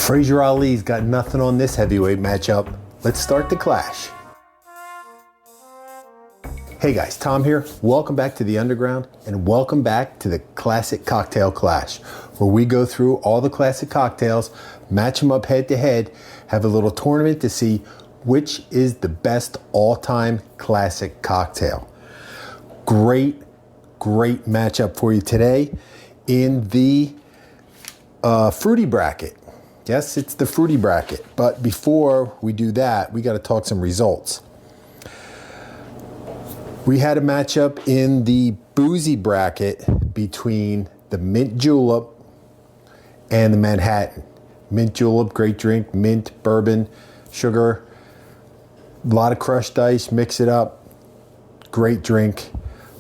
Fraser Ali's got nothing on this heavyweight matchup. Let's start the clash. Hey guys, Tom here. Welcome back to the Underground and welcome back to the Classic Cocktail Clash, where we go through all the classic cocktails, match them up head to head, have a little tournament to see which is the best all-time classic cocktail. Great matchup for you today in the fruity bracket. Yes, it's the fruity bracket. But before we do that, we got to talk some results. We had a matchup in the boozy bracket between the mint julep and the Manhattan. Mint julep, great drink, mint, bourbon, sugar, a lot of crushed ice, mix it up, great drink.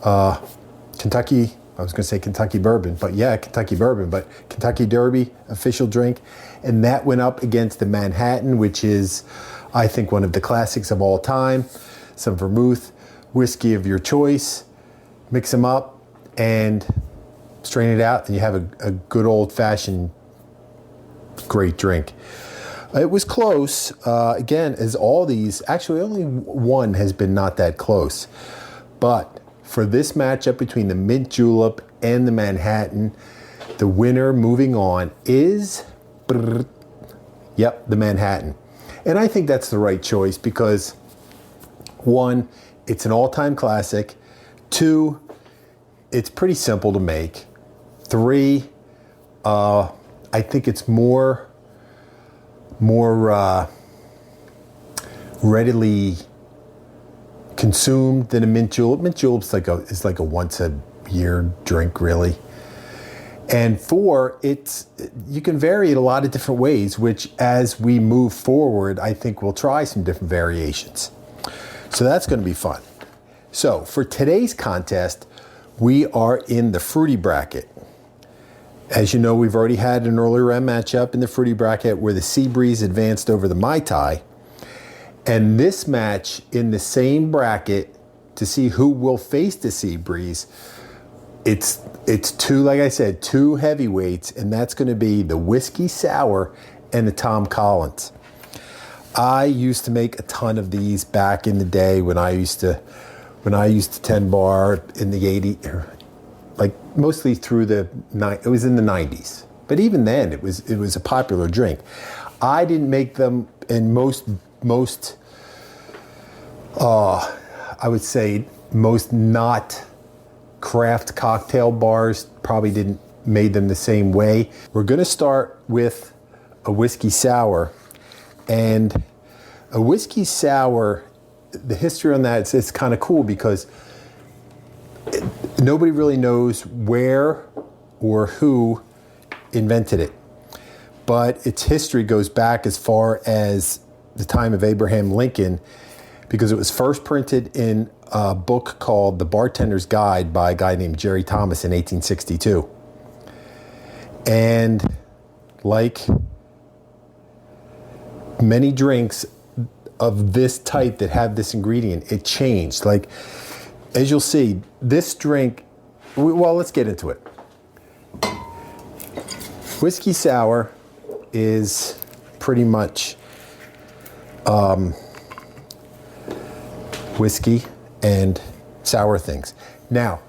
Kentucky, I was going to say Kentucky bourbon, but yeah, Kentucky bourbon, but Kentucky Derby, official drink. And that went up against the Manhattan, which is, I think, one of the classics of all time. Some vermouth, whiskey of your choice, mix them up and strain it out, and you have a good old-fashioned great drink. It was close, again, as all these, actually only one has been not that close. But for this matchup between the mint julep and the Manhattan, the winner moving on is, yep, the Manhattan. And I think that's the right choice because, one, it's an all-time classic. Two, it's pretty simple to make. Three, I think it's more readily consumed than a mint julep. Mint julep is like a once a year drink, really. And four, you can vary it a lot of different ways, which as we move forward, I think we'll try some different variations. So that's going to be fun. So for today's contest, we are in the fruity bracket. As you know, we've already had an earlier round matchup in the fruity bracket where the Sea Breeze advanced over the Mai Tai. And this match in the same bracket to see who will face the Sea Breeze, it's two, like I said, two heavyweights, and that's going to be the Whiskey Sour and the Tom Collins. I used to make a ton of these back in the day when I used to tend bar in the 80s, like mostly through it was in the 90s. But even then, it was a popular drink. I didn't make them in most I would say most not craft cocktail bars probably didn't made them the same way. We're going to start with a whiskey sour. And a whiskey sour, the history on that, it's kind of cool because nobody really knows where or who invented it. But its history goes back as far as the time of Abraham Lincoln, because it was first printed in a book called The Bartender's Guide by a guy named Jerry Thomas in 1862. And like many drinks of this type that have this ingredient, it changed. Like, as you'll see, this drink, well, let's get into it. Whiskey sour is pretty much whiskey and sour things. Now,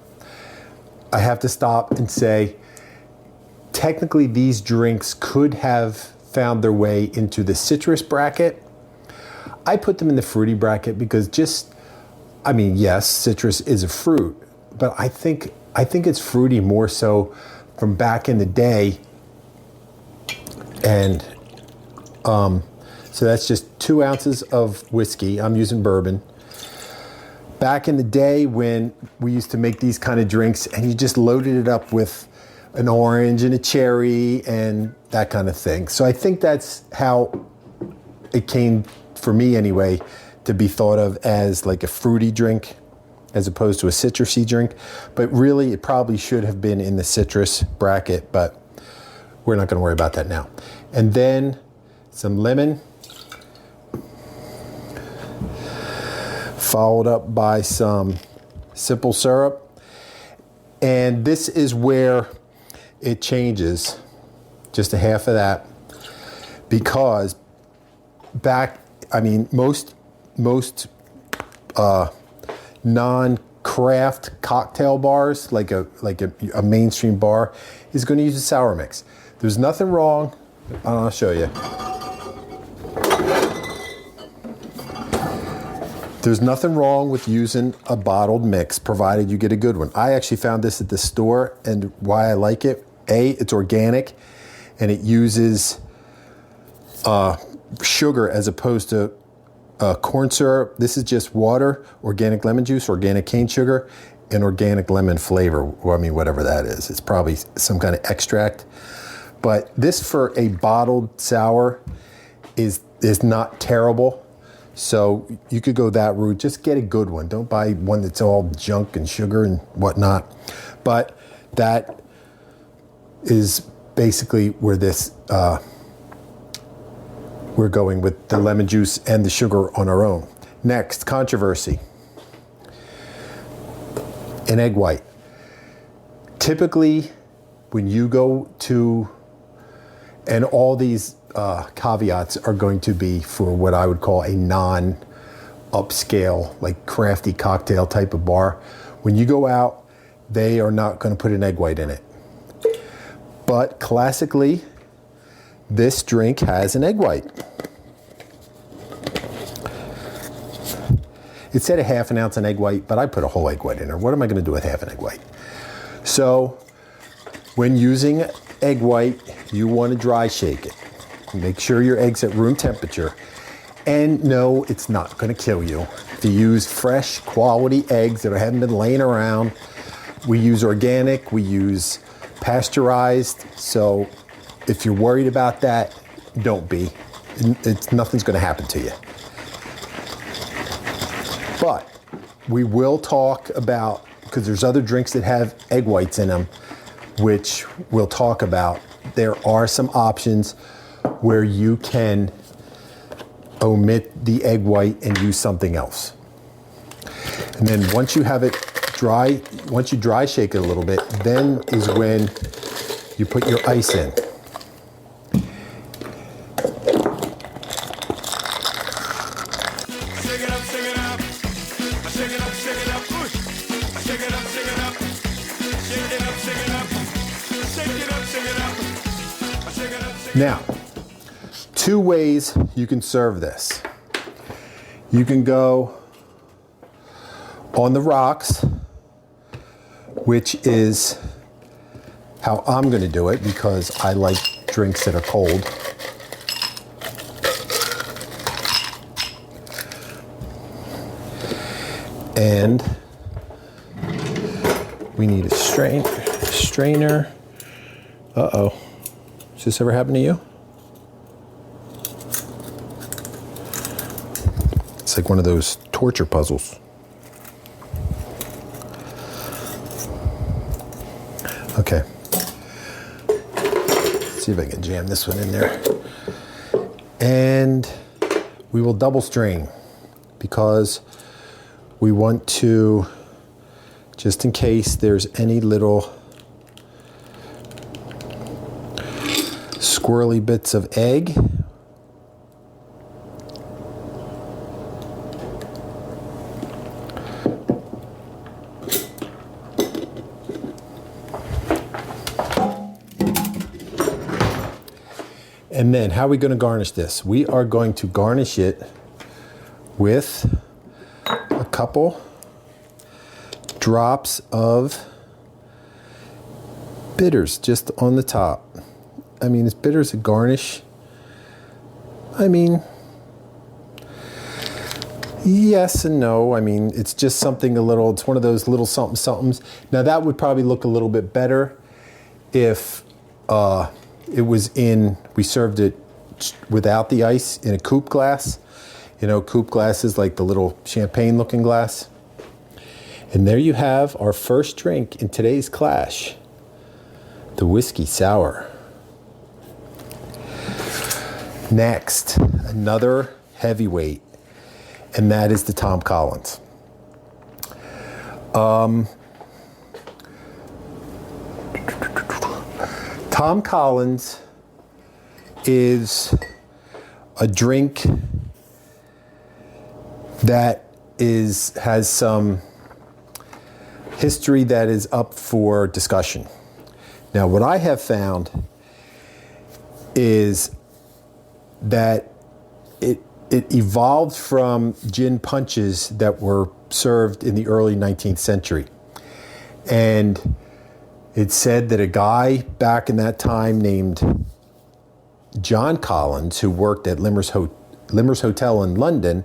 I have to stop and say, technically these drinks could have found their way into the citrus bracket. I put them in the fruity bracket because yes, citrus is a fruit, but I think it's fruity more so from back in the day. And so that's just 2 ounces of whiskey. I'm using bourbon. Back in the day when we used to make these kind of drinks and you just loaded it up with an orange and a cherry and that kind of thing. So I think that's how it came, for me anyway, to be thought of as like a fruity drink as opposed to a citrusy drink. But really, it probably should have been in the citrus bracket, but we're not going to worry about that now. And then some lemon, followed up by some simple syrup. And this is where it changes, just a half of that, because most non-craft cocktail bars, like a mainstream bar, is going to use a sour mix. There's nothing wrong. I'll show you. There's nothing wrong with using a bottled mix, provided you get a good one. I actually found this at the store, and why I like it, it's organic, and it uses sugar as opposed to corn syrup. This is just water, organic lemon juice, organic cane sugar, and organic lemon flavor. Well, I mean, whatever that is. It's probably some kind of extract. But this for a bottled sour is not terrible. So you could go that route. Just get a good one. Don't buy one that's all junk and sugar and whatnot. But that is basically where this we're going with the lemon juice and the sugar on our own. Next, controversy. An egg white. Typically, when you go to, and all these caveats are going to be for what I would call a non-upscale, like crafty cocktail type of bar. When you go out, they are not going to put an egg white in it. But classically, this drink has an egg white. It said a half an ounce an egg white, but I put a whole egg white in there. What am I going to do with half an egg white? So when using egg white, you want to dry shake it. Make sure your egg's at room temperature. And no, it's not going to kill you. If you use fresh, quality eggs that haven't been laying around, we use organic, we use pasteurized. So if you're worried about that, don't be. Nothing's going to happen to you. But we will talk about, because there's other drinks that have egg whites in them, which we'll talk about. There are some options where you can omit the egg white and use something else. And then once you have it dry, once you dry shake it a little bit, then is when you put your ice in. Now, two ways you can serve this. You can go on the rocks, which is how I'm going to do it because I like drinks that are cold. And we need a strainer. Uh-oh. Has this ever happened to you? It's like one of those torture puzzles. Okay. Let's see if I can jam this one in there. And we will double strain because we want to, just in case there's any little squirrely bits of egg. And then how are we going to garnish this? We are going to garnish it with a couple drops of bitters just on the top. I mean, is bitters a garnish? I mean, yes and no. I mean, it's just something a little, it's one of those little something somethings. Now that would probably look a little bit better if it was in, we served it without the ice in a coupe glass. You know, coupe glasses like the little champagne looking glass. And there you have our first drink in today's clash, the whiskey sour. Next, another heavyweight, and that is the Tom Collins. Tom Collins is a drink that has some history that is up for discussion. Now, what I have found is that it evolved from gin punches that were served in the early 19th century. And it's said that a guy back in that time named John Collins, who worked at Limmer's Hotel in London,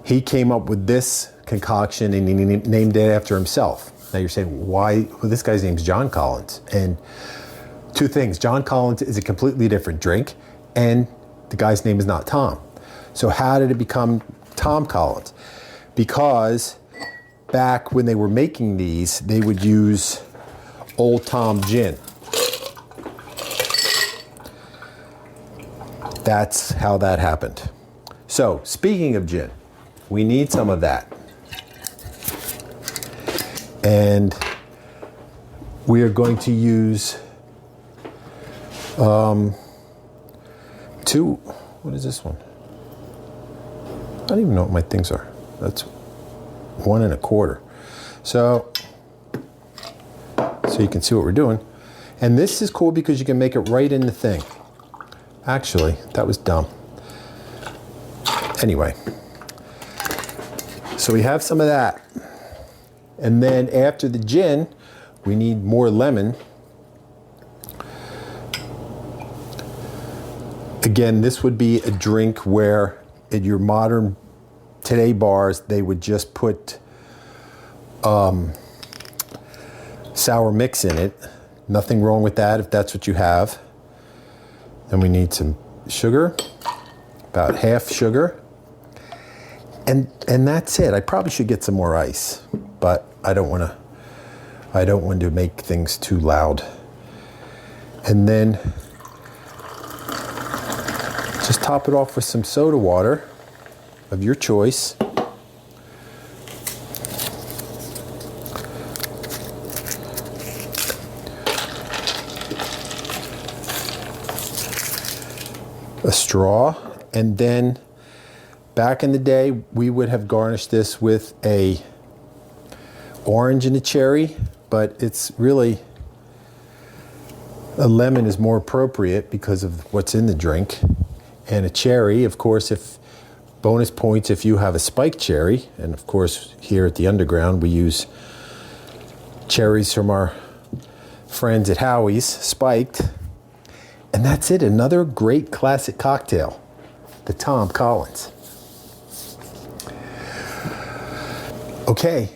he came up with this concoction and he named it after himself. Now you're saying, why? Well, this guy's name's John Collins. And two things, John Collins is a completely different drink, and the guy's name is not Tom. So how did it become Tom Collins? Because back when they were making these, they would use Old Tom gin. That's how that happened. So speaking of gin, we need some of that. And we are going to use what is this one? I don't even know what my things are. That's 1 1/4. So you can see what we're doing. And this is cool because you can make it right in the thing. Actually, that was dumb. Anyway, so we have some of that. And then after the gin, we need more lemon. Again, this would be a drink where at your modern today bars, they would just put sour mix in it. Nothing wrong with that if that's what you have. Then we need some sugar, about half sugar. And that's it. I probably should get some more ice, but I don't want to make things too loud. And then just top it off with some soda water of your choice. A straw, and then back in the day, we would have garnished this with a orange and a cherry, but it's really, a lemon is more appropriate because of what's in the drink. And a cherry, of course, if bonus points if you have a spiked cherry, and of course here at the Underground we use cherries from our friends at Howie's, spiked. And that's it, another great classic cocktail, the Tom Collins. Okay,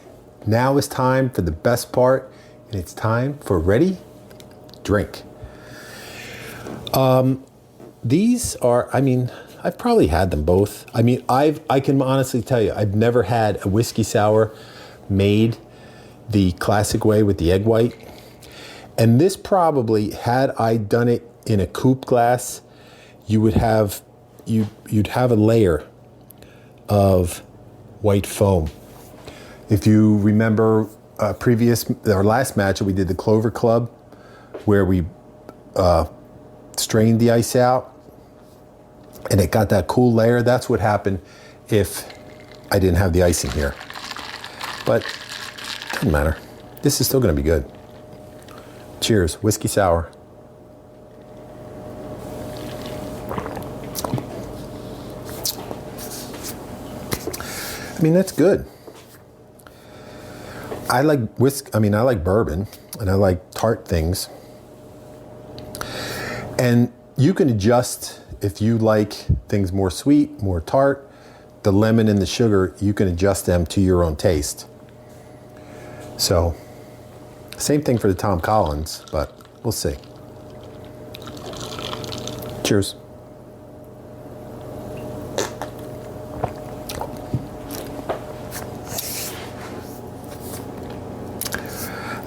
now is time for the best part, and it's time for Ready, Drink. These are, I've probably had them both. I can honestly tell you, I've never had a whiskey sour made the classic way with the egg white. And this probably, had I done it in a coupe glass, you'd have a layer of white foam. If you remember our last match, we did the Clover Club, where we strained the ice out, and it got that cool layer. That's what happened if I didn't have the ice in here. But it doesn't matter. This is still going to be good. Cheers, whiskey sour. That's good. I like I like bourbon, and I like tart things. And you can adjust if you like things more sweet, more tart. The lemon and the sugar, you can adjust them to your own taste. So, same thing for the Tom Collins, but we'll see. Cheers.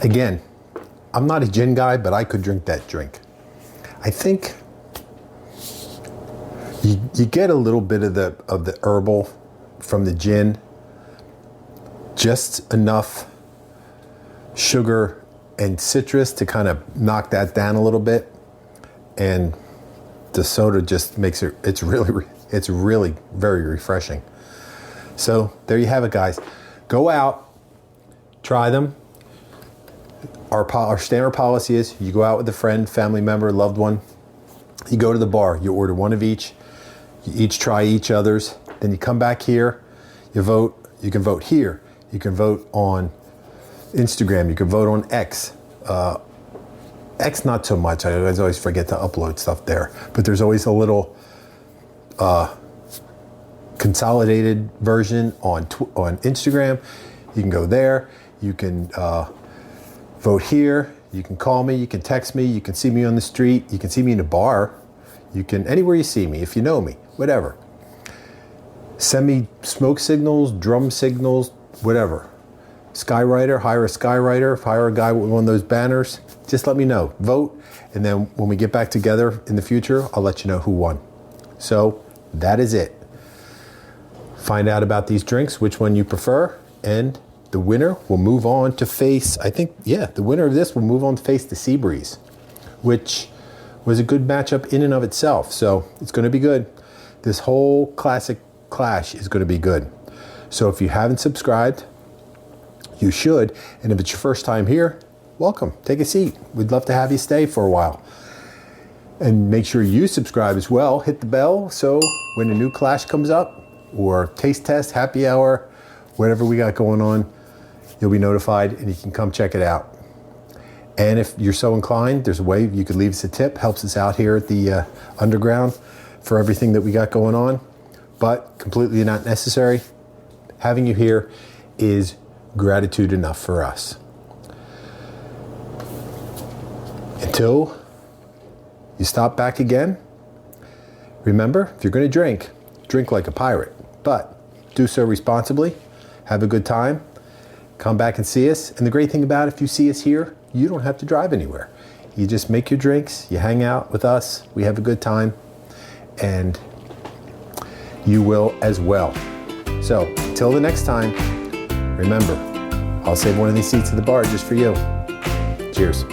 Again, I'm not a gin guy, but I could drink that drink. I think you get a little bit of the herbal from the gin, just enough sugar and citrus to kind of knock that down a little bit, and the soda just makes it, it's really very refreshing. So there you have it, guys. Go out, try them. Our standard policy is you go out with a friend, family member, loved one. You go to the bar, you order one of each. You each try each other's. Then you come back here, you vote. You can vote here. You can vote on Instagram. You can vote on X. X not so much. I always forget to upload stuff there. But there's always a little consolidated version on Instagram. You can go there. You can vote here. You can call me. You can text me. You can see me on the street. You can see me in a bar. You can, anywhere you see me, if you know me, whatever. Send me smoke signals, drum signals, whatever. Skywriter, hire a skywriter, hire a guy with one of those banners. Just let me know. Vote, and then when we get back together in the future, I'll let you know who won. So that is it. Find out about these drinks, which one you prefer, and the winner will move on to face, I think, yeah, the winner of this will move on to face the Seabreeze, which was a good matchup in and of itself. So it's going to be good. This whole classic clash is going to be good. So if you haven't subscribed, you should. And if it's your first time here, welcome. Take a seat. We'd love to have you stay for a while. And make sure you subscribe as well. Hit the bell so when a new clash comes up, or taste test, happy hour, whatever we got going on, you'll be notified and you can come check it out. And if you're so inclined, there's a way you could leave us a tip. Helps us out here at the Underground for everything that we got going on. But completely not necessary. Having you here is gratitude enough for us. Until you stop back again, remember, if you're going to drink, drink like a pirate. But do so responsibly. Have a good time. Come back and see us. And the great thing about it, if you see us here, you don't have to drive anywhere. You just make your drinks, you hang out with us, we have a good time, and you will as well. So, till the next time, remember, I'll save one of these seats at the bar just for you. Cheers.